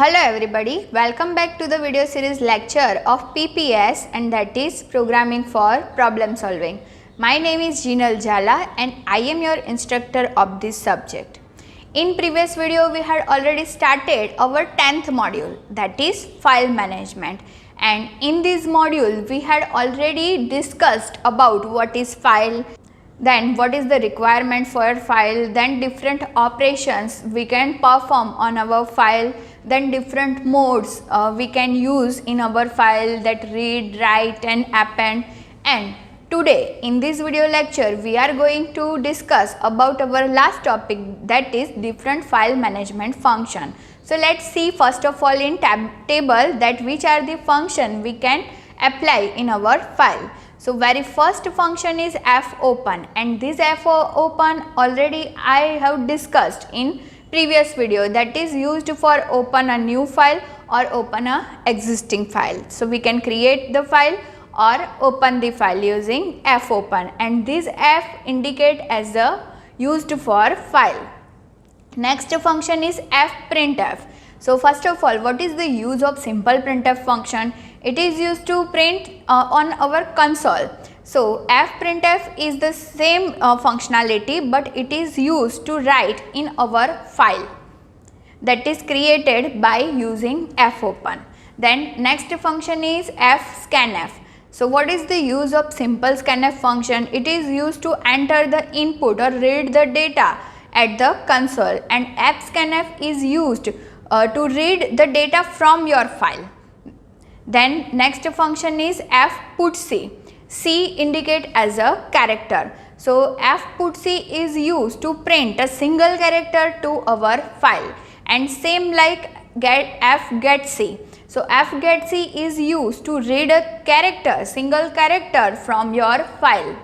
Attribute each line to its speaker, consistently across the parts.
Speaker 1: Hello everybody, welcome back to the video series lecture of PPS, and that is Programming for Problem Solving. My name is Jinal Jala and I am your instructor of this subject. In previous video we had already started our 10th module, that is file management, and in this module we had already discussed about what is file, then what is the requirement for file, then different operations we can perform on our file, then different modes we can use in our file, that read, write and append. And today in this video lecture we are going to discuss about our last topic, that is different file management function. So let's see first of all in table that which are the function we can apply in our file. So very first function is fopen, and this fopen already I have discussed in previous video, that is used for open a new file or open a existing file. So we can create the file or open the file using fopen, and this f indicate as the used for file. Next function is fprintf. So first of all, what is the use of simple printf function? It is used to print on our console. So fprintf is the same functionality, but it is used to write in our file, that is created by using fopen. Then next function is fscanf. So what is the use of simple scanf function? It is used to enter the input or read the data at the console, and fscanf is used to read the data from your file. Then next function is fputc. C indicate as a character. So fputc is used to print a single character to our file, and same like fgetc. So fgetc is used to read a character, single character from your file.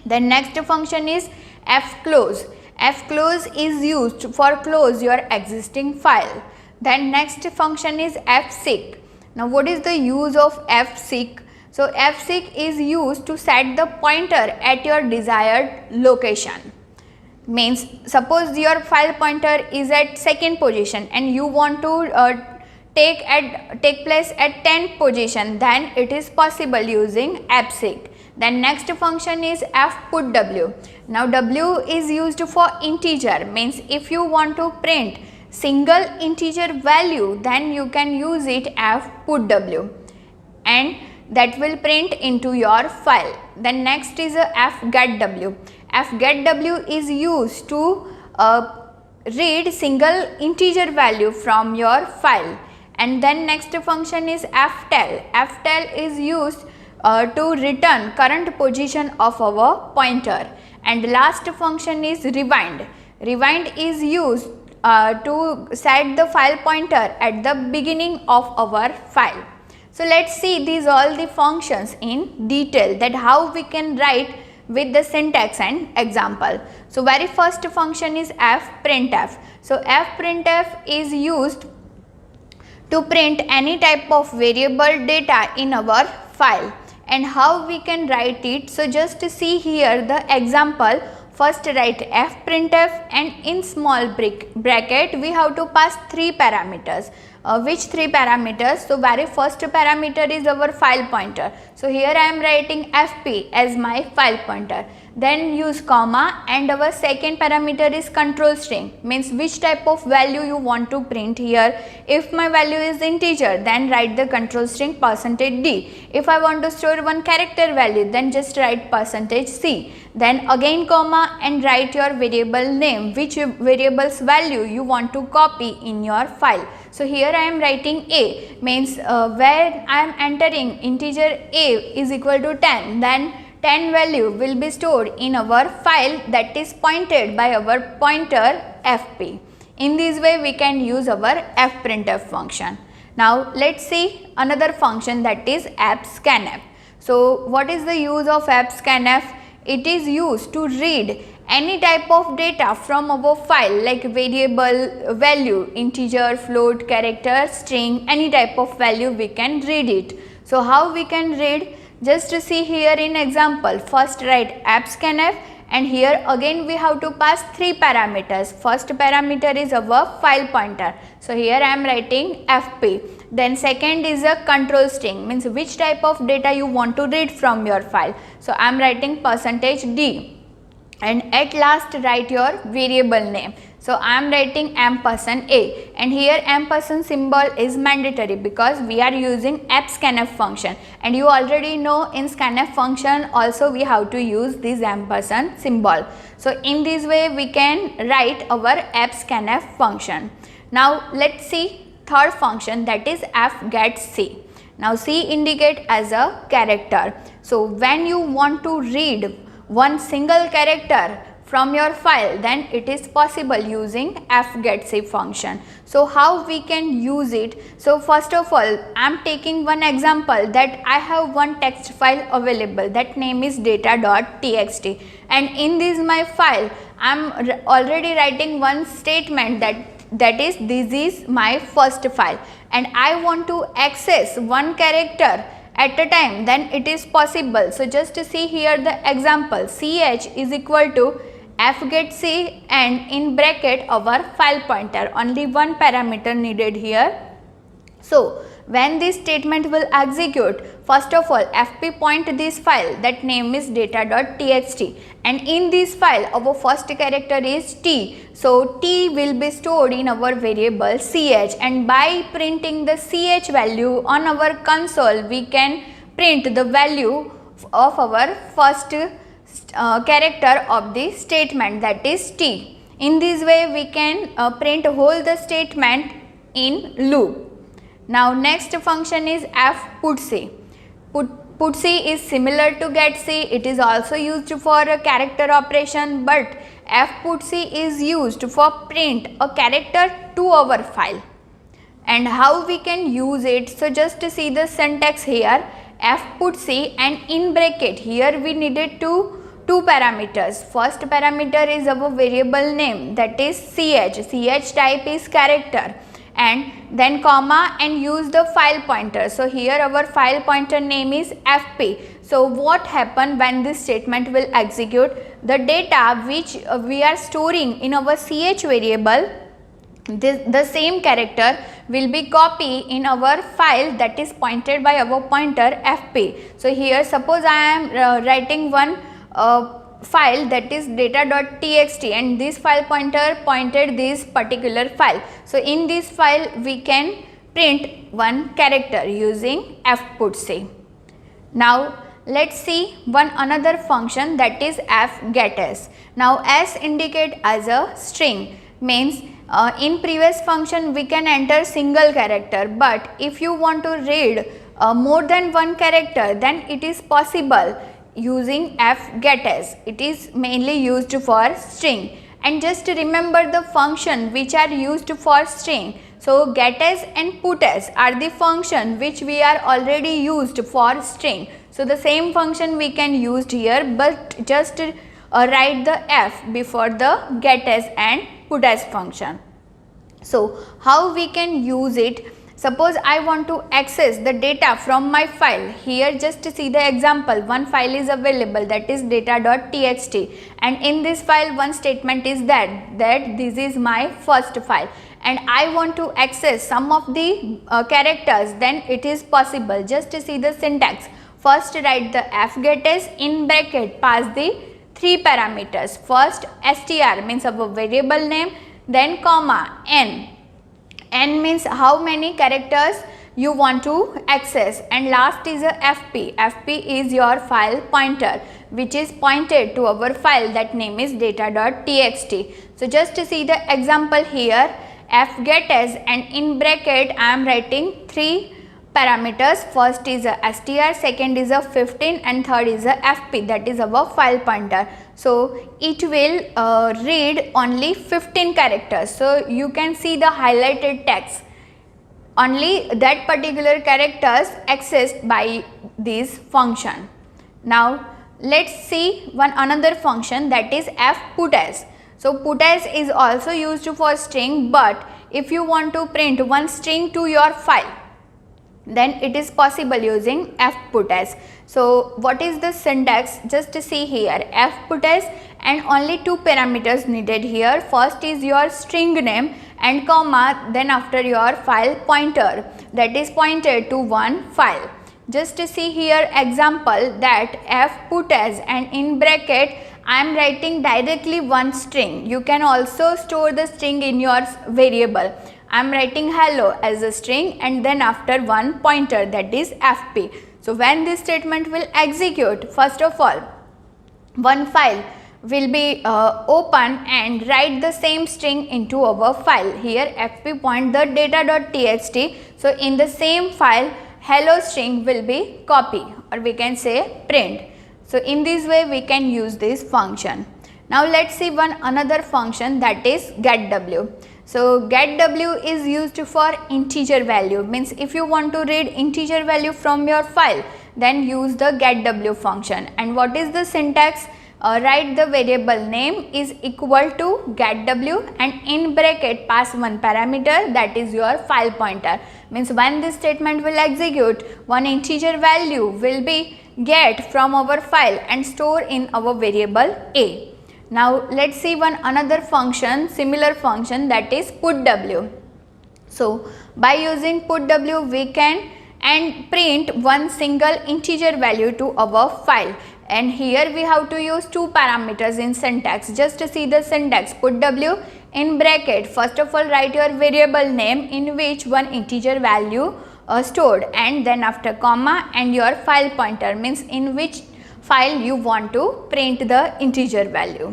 Speaker 1: Then next function is fclose. Fclose is used for close your existing file. Then next function is fseek. Now what is the use of fseek? So fseek is used to set the pointer at your desired location. Means suppose your file pointer is at second position and you want to take place at 10th position, then it is possible using fseek. Then next function is fputw. Now w is used for integer, means if you want to print single integer value, then you can use it fputw, and that will print into your file. Then next is a fgetw. Fgetw is used to read single integer value from your file. And then next function is ftel. Ftel is used to return current position of our pointer. And last function is rewind. Rewind is used to set the file pointer at the beginning of our file. So let's see these all the functions in detail, that how we can write with the syntax and example. So very first function is fprintf. So fprintf is used to print any type of variable data in our file, and how we can write it. So just see here the example. First write fprintf, and in small bracket we have to pass three parameters. Which three parameters? So very first parameter is our file pointer. So here I am writing fp as my file pointer. Then use comma, and our second parameter is control string, means which type of value you want to print here. If my value is integer, then write the control string %d. If I want to store one character value, then just write %c. Then again comma, and write your variable name, which variable's value you want to copy in your file. So here I am writing a, means where I am entering integer a is equal to 10, then 10 value will be stored in our file, that is pointed by our pointer fp. In this way we can use our fprintf function. Now let's see another function, that is fscanf. So what is the use of fscanf? It is used to read any type of data from our file, like variable value, integer, float, character, string, any type of value we can read it. So how we can read? Just see here in example. First write fscanf, and here again we have to pass three parameters. First parameter is our file pointer, so here I am writing fp. Then second is a control string, means which type of data you want to read from your file, so I am writing %d. And at last write your variable name, so I am writing %a, and here ampersand symbol is mandatory because we are using app scanf function, and you already know in scanf function also we have to use this ampersand symbol. So in this way we can write our app scanf function. Now let's see third function, that is fgetc. Now C indicate as a character, so when you want to read one single character from your file, then it is possible using fgetc function. So how we can use it? So first of all, I am taking one example that I have one text file available, that name is data.txt, and in this my file I am already writing one statement that is this is my first file, and I want to access one character at a time, then it is possible. So just to see here the example, ch is equal to fgetc and in bracket our file pointer, only one parameter needed here. So when this statement will execute, first of all fp point this file, that name is data.txt, and in this file our first character is t, so t will be stored in our variable ch, and by printing the ch value on our console we can print the value of our first character of the statement, that is t. In this way we can print whole the statement in loop. Now next function is fputc. Putc is similar to getc, it is also used for a character operation, but fputc is used for print a character to our file. And how we can use it? So just to see the syntax here, fputc and in bracket, here we needed two parameters. First parameter is our variable name, that is ch type is character, and then comma and use the file pointer. So here our file pointer name is fp. So what happen when this statement will execute? The data which we are storing in our ch variable, the same character will be copied in our file that is pointed by our pointer fp. So here suppose I am writing one file that is data.txt, and this file pointer pointed this particular file. So in this file we can print one character using fputc. Now let's see one another function, that is fgetS. Now s indicate as a string, means in previous function we can enter single character, but if you want to read more than one character, then it is possible using fgetS. It is mainly used for string, and just remember the function which are used for string. So getS and putS are the function which we are already used for string. So the same function we can use here, but just write the f before the getS and putS function. So how we can use it? Suppose I want to access the data from my file. Here just to see the example, one file is available, that is data.txt, and in this file one statement is that this is my first file, and I want to access some of the characters, then it is possible. Just to see the syntax, first write the fgetS, in bracket pass the three parameters. First str means our variable name, then comma n means how many characters you want to access, and last is a fp. Fp is your file pointer which is pointed to our file, that name is data.txt. So just to see the example here, fgetS and in bracket I am writing three parameters. First is a str, second is a 15, and third is a fp, that is our file pointer. So it will read only 15 characters. So you can see the highlighted text, only that particular characters accessed by this function. Now let's see one another function, that is fputS. So putS is also used for string, but if you want to print one string to your file, then it is possible using fputS. So what is the syntax? Just to see here, fputS and only two parameters needed here. First is your string name and comma, then after your file pointer, that is pointed to one file. Just to see here example that f put as, and in bracket I am writing directly one string. You can also store the string in your variable. I am writing hello as a string and then after one pointer, that is fp. So when this statement will execute, first of all one file will be open and write the same string into our file. Here fp point the data.txt. So in the same file hello string will be copy, or we can say print. So in this way we can use this function. Now let's see one another function, that is getW. So getW is used for integer value, means if you want to read integer value from your file, then use the getW function. And what is the syntax? Write the variable name is equal to getW and in bracket pass one parameter, that is your file pointer. Means when this statement will execute, one integer value will be get from our file and store in our variable A. Now let's see one another function, similar function, that is putW. So by using putW we can and print one single integer value to our file. And here we have to use two parameters in syntax. Just to see the syntax, putW in bracket, first of all write your variable name in which one integer value stored, and then after comma and your file pointer, means in which file you want to print the integer value.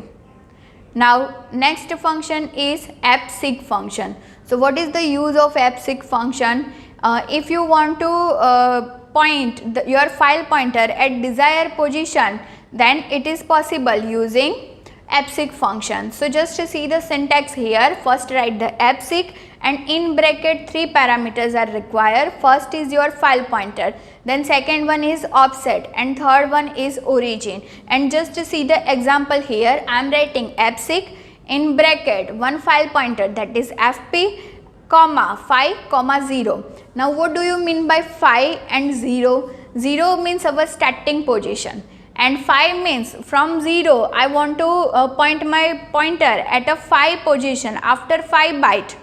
Speaker 1: Now next function is appseek function. So what is the use of appseek function? If you want to point your file pointer at desired position, then it is possible using appseek function. So just to see the syntax here, first write the appseek and in bracket three parameters are required. First is your file pointer, then second one is offset and third one is origin. And just to see the example here, I am writing appseek in bracket one file pointer, that is fp comma 5 comma 0. Now what do you mean by 5 and 0? 0 means our starting position and 5 means from 0 I want to point my pointer at a 5 position after 5 byte,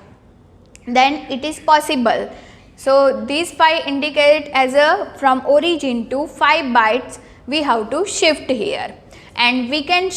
Speaker 1: then it is possible. So these 5 indicate as a from origin to 5 bytes we have to shift here, and we can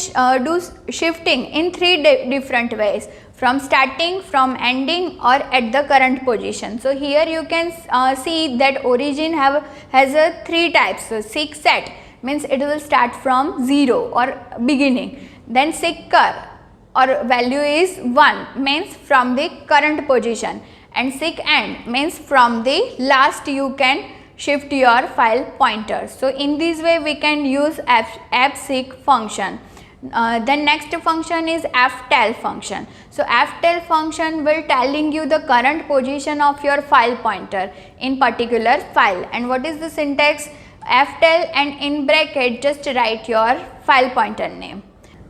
Speaker 1: do shifting in three different ways: from starting, from ending, or at the current position. So here you can see that origin has a three types. So seek set means it will start from 0 or beginning, then seeker or value is 1 means from the current position, and seek end means from the last you can shift your file pointer. So in this way we can use appseek function. Then next function is ftel function. So ftel function will telling you the current position of your file pointer in particular file. And what is the syntax? Ftel and in bracket just write your file pointer name.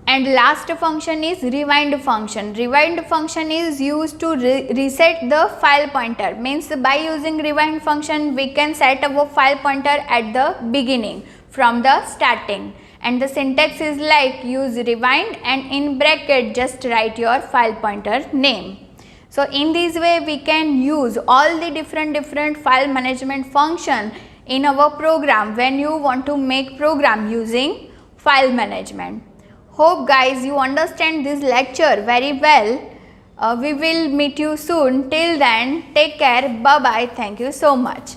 Speaker 1: And last function is rewind function. Rewind function is used to reset the file pointer. Means by using rewind function we can set our file pointer at the beginning from the starting. And the syntax is like use rewind and in bracket just write your file pointer name. So in this way we can use all the different file management function in our program when you want to make program using file management. Hope guys you understand this lecture very well. We will meet you soon. Till then, take care. Bye bye. Thank you so much.